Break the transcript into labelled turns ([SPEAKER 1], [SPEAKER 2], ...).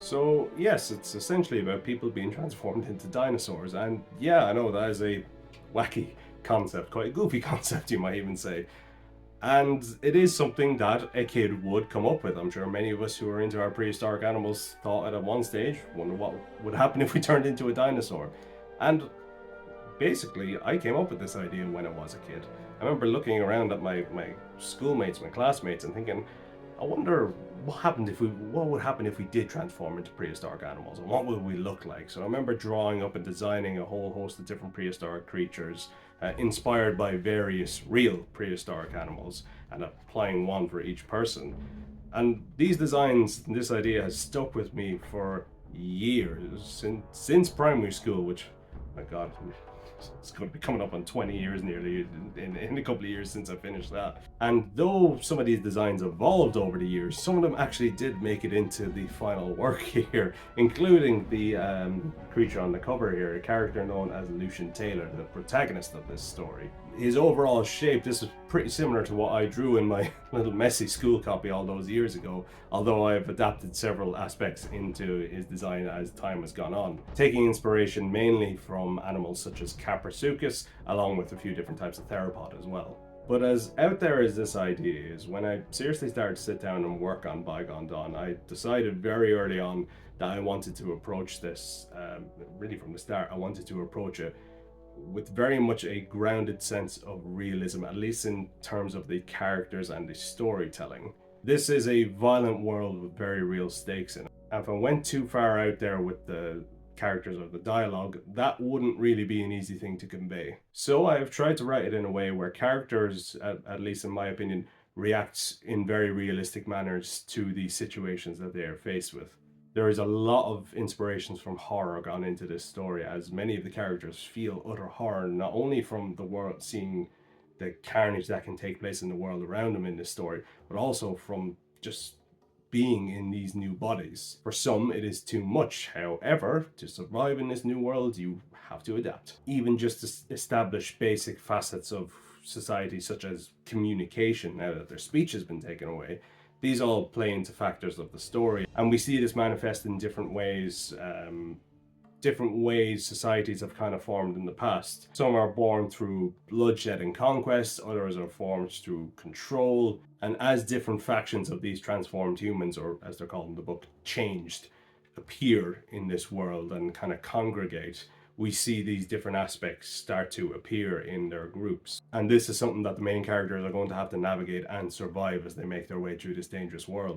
[SPEAKER 1] So yes, it's essentially about people being transformed into dinosaurs, and yeah, I know that is a wacky concept, quite a goofy concept, you might even say. And it is something that a kid would come up with. I'm sure many of us who are into our prehistoric animals thought at one stage, wonder what would happen if we turned into a dinosaur. And basically, I came up with this idea when I was a kid. I remember looking around at my schoolmates, my classmates, and thinking, I wonder what would happen if we did transform into prehistoric animals, and what would we look like? So I remember drawing up and designing a whole host of different prehistoric creatures, inspired by various real prehistoric animals, and applying one for each person. And these designs, this idea has stuck with me for years, since primary school, which, my God, it's going to be coming up on 20 years nearly in a couple of years since I finished that. And though some of these designs evolved over the years, some of them actually did make it into the final work here, including the creature on the cover here, a character known as Lucian Taylor, the protagonist of this story. His overall shape, this is pretty similar to what I drew in my little messy school copy all those years ago, although I've adapted several aspects into his design as time has gone on, taking inspiration mainly from animals such as Caprasuchus, along with a few different types of theropod as well. But as out there as this idea is, when I seriously started to sit down and work on Bygone Dawn, I decided very early on that I wanted to approach this, really from the start, I wanted to approach it with very much a grounded sense of realism, at least in terms of the characters and the storytelling. This is a violent world with very real stakes in it. And if I went too far out there with the characters or the dialogue, that wouldn't really be an easy thing to convey. So I've tried to write it in a way where characters, at least in my opinion, react in very realistic manners to the situations that they are faced with. There is a lot of inspirations from horror gone into this story, as many of the characters feel utter horror, not only from the world, seeing the carnage that can take place in the world around them in this story, but also from just being in these new bodies. For some, it is too much. However, to survive in this new world, you have to adapt. Even just to establish basic facets of society, such as communication, now that their speech has been taken away, these all play into factors of the story, and we see this manifest in different ways. Different ways societies have kind of formed in the past. Some are born through bloodshed and conquest, others are formed through control, and as different factions of these transformed humans, or as they're called in the book, changed, appear in this world and kind of congregate, we see these different aspects start to appear in their groups. And this is something that the main characters are going to have to navigate and survive as they make their way through this dangerous world.